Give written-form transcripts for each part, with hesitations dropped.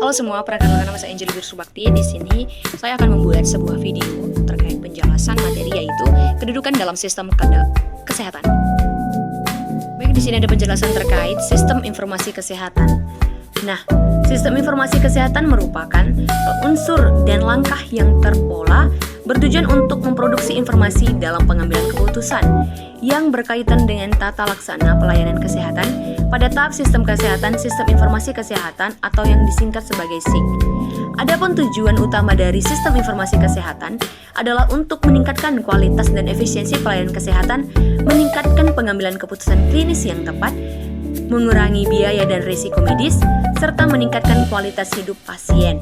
Halo semua, perkenalkan nama saya Angel Surbakti. Di sini saya akan membuat sebuah video terkait penjelasan materi yaitu kedudukan dalam sistem kesehatan. Baik, di sini ada penjelasan terkait sistem informasi kesehatan. Nah, sistem informasi kesehatan merupakan unsur dan langkah yang terpola bertujuan untuk memproduksi informasi dalam pengambilan keputusan yang berkaitan dengan tata laksana pelayanan kesehatan pada tahap sistem kesehatan, sistem informasi kesehatan atau yang disingkat sebagai SIK. Adapun tujuan utama dari sistem informasi kesehatan adalah untuk meningkatkan kualitas dan efisiensi pelayanan kesehatan, meningkatkan pengambilan keputusan klinis yang tepat, mengurangi biaya dan risiko medis, serta meningkatkan kualitas hidup pasien.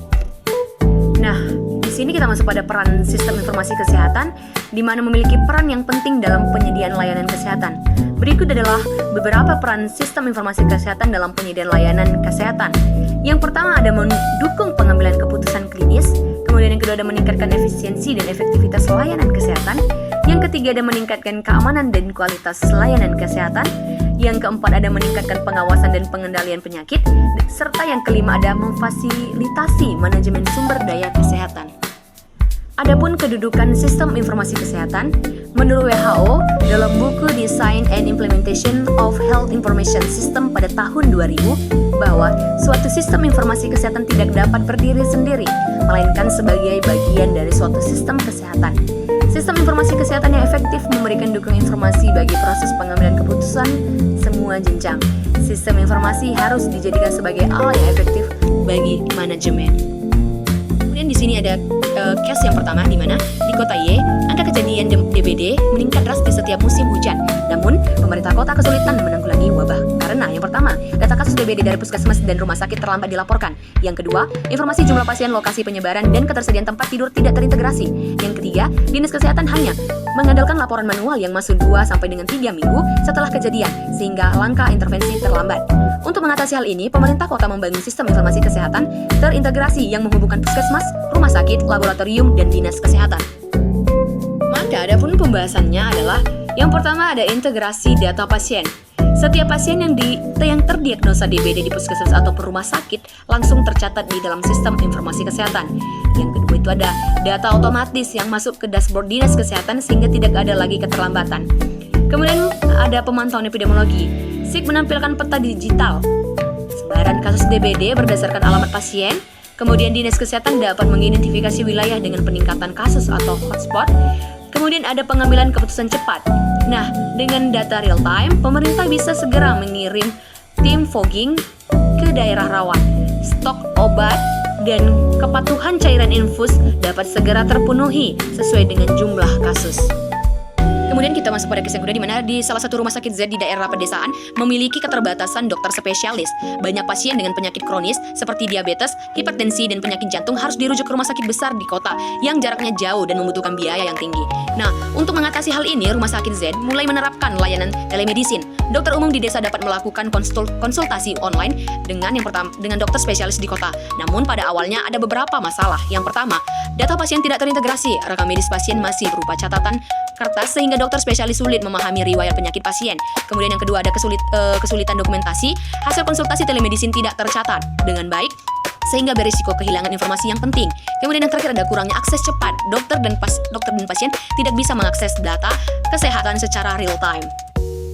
Nah, di sini kita masuk pada peran sistem informasi kesehatan, di mana memiliki peran yang penting dalam penyediaan layanan kesehatan. Berikut adalah beberapa peran sistem informasi kesehatan dalam penyediaan layanan kesehatan. Yang pertama ada mendukung pengambilan keputusan klinis, kemudian yang kedua ada meningkatkan efisiensi dan efektivitas layanan kesehatan, yang ketiga ada meningkatkan keamanan dan kualitas layanan kesehatan, yang keempat ada meningkatkan pengawasan dan pengendalian penyakit, serta yang kelima ada memfasilitasi manajemen sumber daya kesehatan. Adapun kedudukan sistem informasi kesehatan, menurut WHO dalam buku Design and Implementation of Health Information System pada tahun 2000, bahwa suatu sistem informasi kesehatan tidak dapat berdiri sendiri, melainkan sebagai bagian dari suatu sistem kesehatan. Sistem informasi kesehatan yang efektif memberikan dukungan informasi bagi proses pengambilan keputusan semua jenjang. Sistem informasi harus dijadikan sebagai alat yang efektif bagi manajemen. Kemudian di sini ada case yang pertama, di mana di kota Y angka kejadian DBD meningkat drastis setiap musim hujan. Namun, pemerintah kota kesulitan menanggulangi wabah karena yang pertama, data kasus DBD dari puskesmas dan rumah sakit terlambat dilaporkan. Yang kedua, informasi jumlah pasien, lokasi penyebaran, dan ketersediaan tempat tidur tidak terintegrasi. Yang ketiga, dinas kesehatan hanya mengandalkan laporan manual yang masuk 2 sampai dengan 3 minggu setelah kejadian, sehingga langkah intervensi terlambat. Untuk mengatasi hal ini, pemerintah kota membangun sistem informasi kesehatan terintegrasi yang menghubungkan puskesmas, rumah sakit, laboratorium, dan dinas kesehatan. Maka adapun pembahasannya adalah yang pertama ada integrasi data pasien. Setiap pasien yang terdiagnosa DBD di puskesmas atau rumah sakit langsung tercatat di dalam sistem informasi kesehatan. Yang kedua itu ada data otomatis yang masuk ke dashboard dinas kesehatan sehingga tidak ada lagi keterlambatan. Kemudian ada pemantauan epidemiologi. SIK menampilkan peta digital sebaran kasus DBD berdasarkan alamat pasien. Kemudian dinas kesehatan dapat mengidentifikasi wilayah dengan peningkatan kasus atau hotspot. Kemudian ada pengambilan keputusan cepat. Nah, dengan data real time, pemerintah bisa segera mengirim tim fogging ke daerah rawan. Stok obat dan kepatuhan cairan infus dapat segera terpenuhi sesuai dengan jumlah kasus. Kemudian kita masuk pada kisah yang kedua, di mana di salah satu rumah sakit Z di daerah pedesaan memiliki keterbatasan dokter spesialis. Banyak pasien dengan penyakit kronis seperti diabetes, hipertensi, dan penyakit jantung harus dirujuk ke rumah sakit besar di kota yang jaraknya jauh dan membutuhkan biaya yang tinggi. Nah, untuk mengatasi hal ini, rumah sakit Z mulai menerapkan layanan telemedicine. Dokter umum di desa dapat melakukan konsultasi online dengan dokter spesialis di kota. Namun pada awalnya ada beberapa masalah. Yang pertama, data pasien tidak terintegrasi. Rekam medis pasien masih berupa catatan kertas sehingga dokter spesialis sulit memahami riwayat penyakit pasien. Kemudian yang kedua ada kesulitan dokumentasi. Hasil konsultasi telemedicine tidak tercatat dengan baik sehingga berisiko kehilangan informasi yang penting. Kemudian yang terakhir ada kurangnya akses cepat. Dokter dan pasien tidak bisa mengakses data kesehatan secara real time.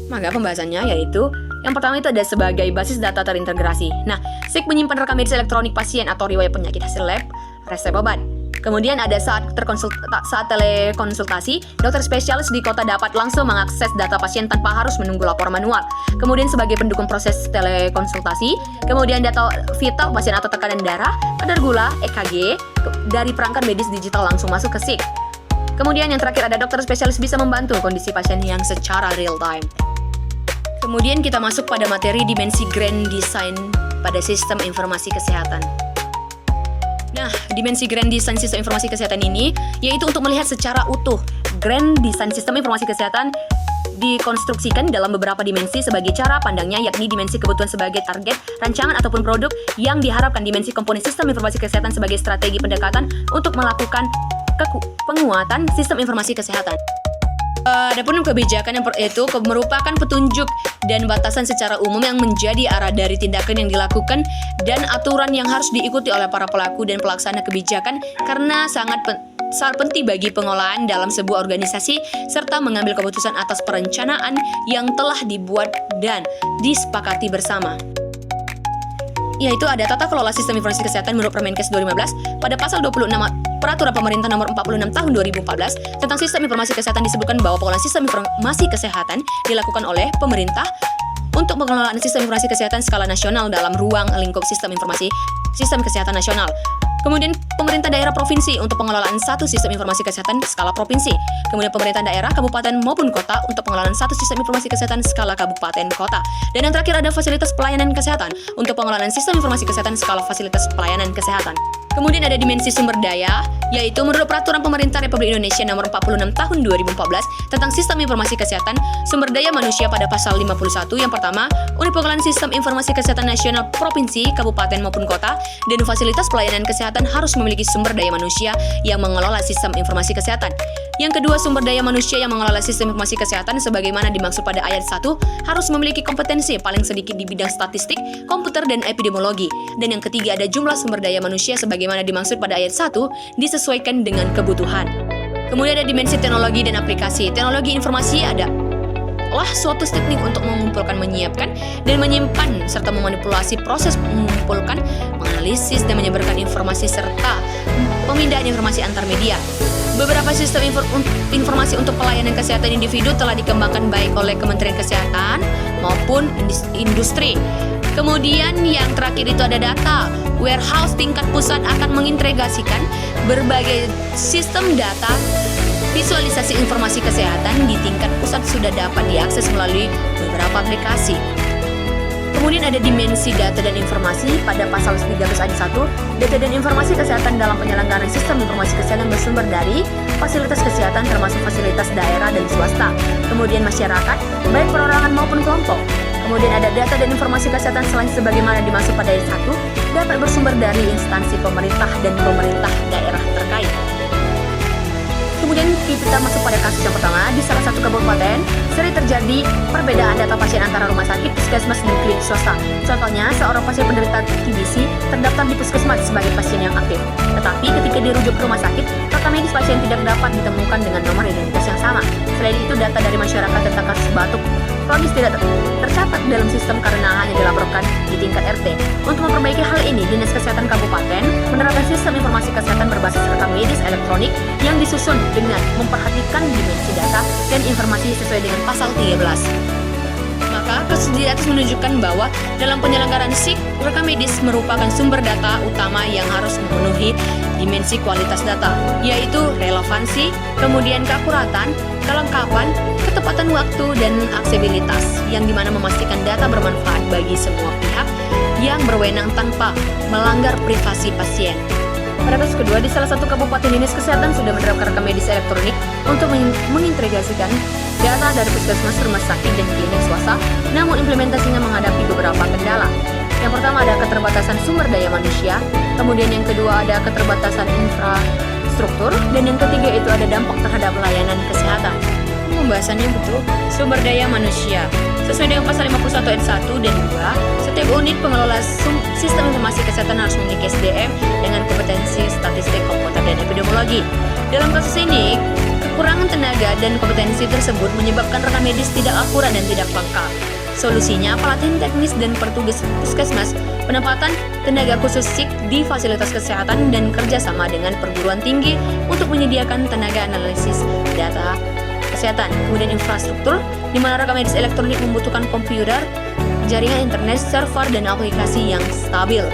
Maka pembahasannya yaitu yang pertama itu ada sebagai basis data terintegrasi. Nah, SIK menyimpan rekam medis elektronik pasien atau riwayat penyakit hasil lab, resep obat. Kemudian ada saat telekonsultasi, dokter spesialis di kota dapat langsung mengakses data pasien tanpa harus menunggu lapor manual. Kemudian sebagai pendukung proses telekonsultasi, kemudian data vital pasien atau tekanan darah, kadar gula, EKG, dari perangkat medis digital langsung masuk ke SIK. Kemudian yang terakhir ada dokter spesialis bisa membantu kondisi pasien yang secara real time. Kemudian kita masuk pada materi dimensi grand design pada sistem informasi kesehatan. Nah, dimensi grand design sistem informasi kesehatan ini yaitu untuk melihat secara utuh. Grand design sistem informasi kesehatan dikonstruksikan dalam beberapa dimensi sebagai cara pandangnya, yakni dimensi kebutuhan sebagai target, rancangan ataupun produk yang diharapkan, dimensi komponen sistem informasi kesehatan sebagai strategi pendekatan untuk melakukan penguatan sistem informasi kesehatan. Adapun kebijakan itu merupakan petunjuk dan batasan secara umum yang menjadi arah dari tindakan yang dilakukan dan aturan yang harus diikuti oleh para pelaku dan pelaksana kebijakan karena sangat penting bagi pengolahan dalam sebuah organisasi serta mengambil keputusan atas perencanaan yang telah dibuat dan disepakati bersama. Yaitu ada tata kelola sistem informasi kesehatan menurut Permenkes 2015 pada pasal 26 Peraturan Pemerintah Nomor 46 Tahun 2014 tentang Sistem Informasi Kesehatan disebutkan bahwa pengelolaan sistem informasi kesehatan dilakukan oleh pemerintah untuk pengelolaan sistem informasi kesehatan skala nasional dalam ruang lingkup sistem kesehatan nasional. Kemudian pemerintah daerah provinsi untuk pengelolaan satu sistem informasi kesehatan skala provinsi. Kemudian pemerintah daerah, kabupaten maupun kota untuk pengelolaan satu sistem informasi kesehatan skala kabupaten kota. Dan yang terakhir ada fasilitas pelayanan kesehatan untuk pengelolaan sistem informasi kesehatan skala fasilitas pelayanan kesehatan. Kemudian ada dimensi sumber daya, yaitu menurut Peraturan Pemerintah Republik Indonesia Nomor 46 Tahun 2014 tentang Sistem Informasi Kesehatan, sumber daya manusia pada pasal 51 yang pertama, unit pengelolaan sistem informasi kesehatan nasional provinsi, kabupaten maupun kota, dan fasilitas pelayanan kesehatan harus memiliki sumber daya manusia yang mengelola sistem informasi kesehatan. Yang kedua, sumber daya manusia yang mengelola sistem informasi kesehatan sebagaimana dimaksud pada ayat 1 harus memiliki kompetensi paling sedikit di bidang statistik, komputer, dan epidemiologi. Dan yang ketiga, ada jumlah sumber daya manusia sebagaimana dimaksud pada ayat 1 disesuaikan dengan kebutuhan. Kemudian ada dimensi teknologi dan aplikasi. Teknologi informasi adalah suatu teknik untuk mengumpulkan, menyiapkan, dan menyimpan serta memanipulasi proses mengumpulkan, menganalisis, dan menyebarkan informasi serta pemindahan informasi antar media. Beberapa sistem informasi untuk pelayanan kesehatan individu telah dikembangkan baik oleh Kementerian Kesehatan maupun industri. Kemudian yang terakhir itu ada data. Warehouse tingkat pusat akan mengintegrasikan berbagai sistem data. Visualisasi informasi kesehatan di tingkat pusat sudah dapat diakses melalui beberapa aplikasi. Kemudian ada dimensi data dan informasi pada pasal 13 ayat 1. Data dan informasi kesehatan dalam penyelenggaraan sistem informasi kesehatan bersumber dari fasilitas kesehatan termasuk fasilitas daerah dan swasta. Kemudian masyarakat, baik perorangan maupun kelompok. Kemudian ada data dan informasi kesehatan selain sebagaimana dimaksud pada ayat 1 dapat bersumber dari instansi pemerintah dan pemerintah daerah terkait. Kemudian kita masuk pada kasus yang pertama. Di salah satu kabupaten sering terjadi perbedaan data pasien antara rumah sakit, puskesmas, dan klinik swasta. Contohnya, seorang pasien penderita TBC terdaftar di puskesmas sebagai pasien yang aktif. Tetapi ketika dirujuk ke rumah sakit, data medis pasien tidak dapat ditemukan dengan nomor identitas yang sama. Selain itu, data dari masyarakat tentang kasus batuk kronis tidak tercatat dalam sistem karena hanya dilaporkan di tingkat RT. Untuk memperbaiki hal ini, Dinas Kesehatan Kabupaten menerapkan sistem informasi kesehatan berbasis rekam medis elektronik yang disusun dengan memperhatikan dimensi data dan informasi sesuai dengan pasal 13. Maka kasus di atas menunjukkan bahwa dalam penyelenggaraan SIK, rekam medis merupakan sumber data utama yang harus memenuhi dimensi kualitas data, yaitu relevansi, kemudian keakuratan, kelengkapan, ketepatan waktu, dan aksesibilitas, yang dimana memastikan data bermanfaat bagi semua pihak yang berwenang tanpa melanggar privasi pasien. Pada kasus kedua, di salah satu kabupaten Dinas Kesehatan sudah menerapkan rekam medis elektronik untuk mengintegrasikan data dari puskesmas, rumah sakit, dan klinik swasta, namun implementasinya menghadapi beberapa kendala. Yang pertama ada keterbatasan sumber daya manusia, kemudian yang kedua ada keterbatasan infrastruktur, dan yang ketiga itu ada dampak terhadap layanan kesehatan. Pembahasannya betul, sumber daya manusia. Sesuai dengan pasal 51 ayat 1 dan 2, setiap unit pengelola sistem informasi kesehatan harus memiliki SDM dengan kompetensi statistik, komputer, dan epidemiologi. Dalam kasus ini, kekurangan tenaga dan kompetensi tersebut menyebabkan rekam medis tidak akurat dan tidak lengkap. Solusinya, pelatihan teknis dan petugas puskesmas, penempatan tenaga khusus SIK di fasilitas kesehatan, dan kerjasama dengan perguruan tinggi untuk menyediakan tenaga analisis data kesehatan. Kemudian infrastruktur, di mana rekam medis elektronik membutuhkan komputer, jaringan internet, server, dan aplikasi yang stabil.